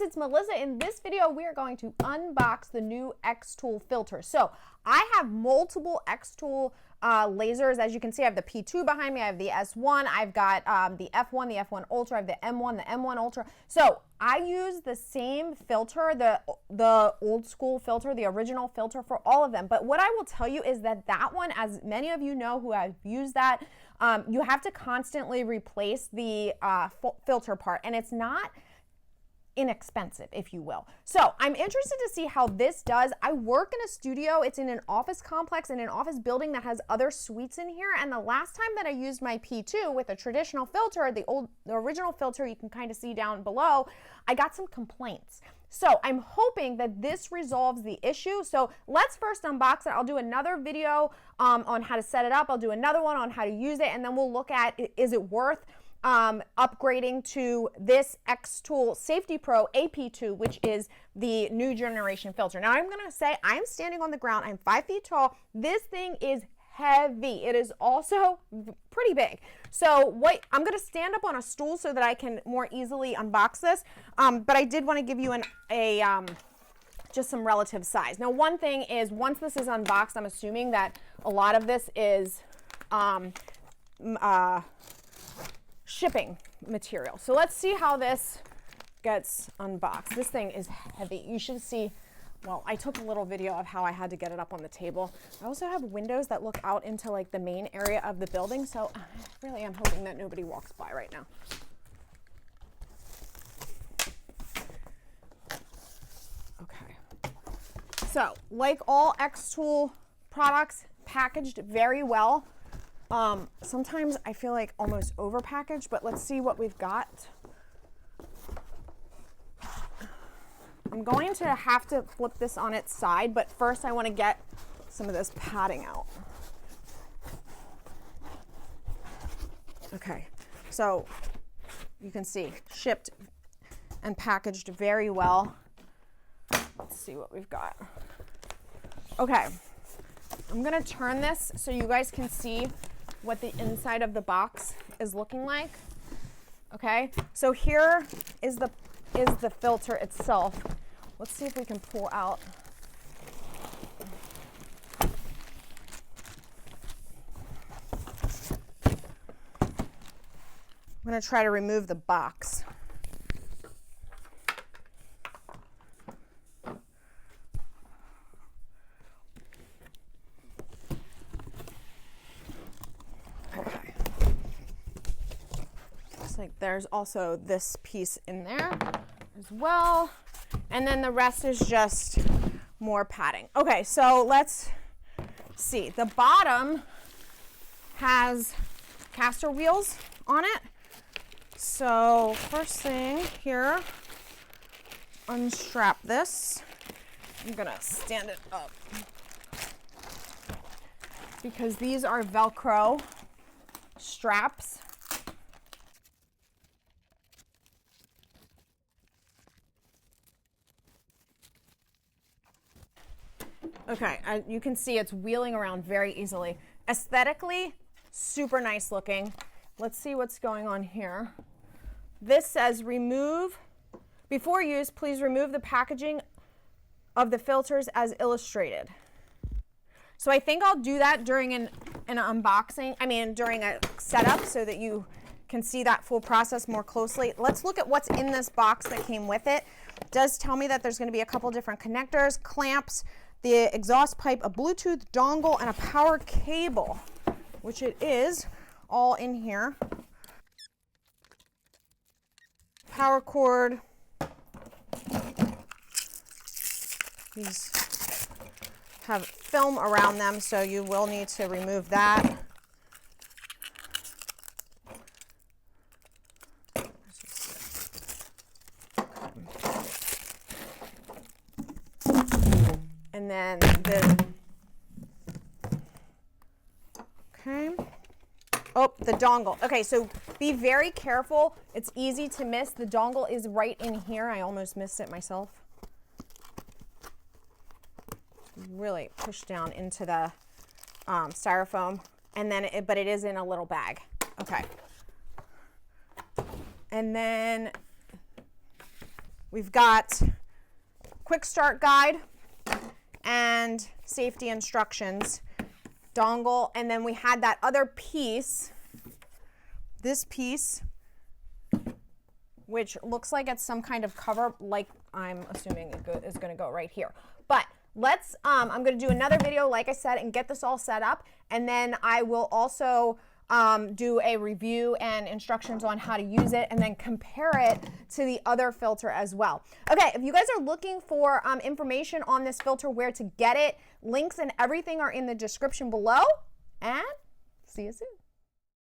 it's Melissa. In this video, we are going to unbox the new xTool filter. So I have multiple xTool lasers. As you can see, I have the P2 behind me. I have the S1. I've got the F1, the F1 Ultra. I have the M1 Ultra. So I use the same filter, the old school filter, the original filter for all of them. But what I will tell you is that one, as many of you know who have used that, you have to constantly replace the filter part, and it's not inexpensive, if you will. So I'm interested to see how this does. I work in a studio. It's in an office complex, in an office building that has other suites in here. And the last time that I used my P2 with a traditional filter, the original filter you can kind of see down below, I got some complaints. So I'm hoping that this resolves the issue. So let's first unbox it. I'll do another video on how to set it up. I'll do another one on how to use it, and then we'll look at, is it worth upgrading to this xTool Safety Pro AP2, which is the new generation filter. Now I'm gonna say I'm standing on the ground. I'm 5 feet tall. This thing is heavy. It is also pretty big. So I'm gonna stand up on a stool so that I can more easily unbox this. But I did want to give you just some relative size. Now, one thing is, once this is unboxed, I'm assuming that a lot of this is shipping material. So let's see how this gets unboxed. This thing is heavy. You should see, well, I took a little video of how I had to get it up on the table. I also have windows that look out into like the main area of the building, so I really am hoping that nobody walks by right now. Okay. So, like all xTool products, packaged very well. Sometimes I feel like almost overpackaged, but let's see what we've got. I'm going to have to flip this on its side, but first I want to get some of this padding out. Okay, so you can see shipped and packaged very well. Let's see what we've got. Okay, I'm going to turn this so you guys can see what the inside of the box is looking like. Okay, so here is the filter itself. Let's see if we can pull out. I'm going to try to remove the box. Like there's also this piece in there as well, and then the rest is just more padding. Okay, so let's see. The bottom has caster wheels on it. So first thing here, unstrap this. I'm gonna stand it up because these are Velcro straps. Okay, you can see it's wheeling around very easily. Aesthetically, super nice looking. Let's see what's going on here. This says before use, please remove the packaging of the filters as illustrated. So I think I'll do that during an unboxing, during a setup so that you can see that full process more closely. Let's look at what's in this box that came with it. It does tell me that there's going to be a couple different connectors, clamps, the exhaust pipe, a Bluetooth dongle, and a power cable, which it is all in here. Power cord. These have film around them, so you will need to remove that. And then the dongle. Okay, so be very careful. It's easy to miss. The dongle is right in here. I almost missed it myself. Really push down into the styrofoam, and then but it is in a little bag. Okay. And then we've got quick start guide and safety instructions, dongle, and then we had that other piece, this piece, which looks like it's some kind of cover, like I'm assuming it is going to go right here. But let's, I'm going to do another video, like I said, and get this all set up, and then I will also do a review and instructions on how to use it, and then compare it to the other filter as well. Okay, if you guys are looking for information on this filter, where to get it, links and everything are in the description below, and see you soon.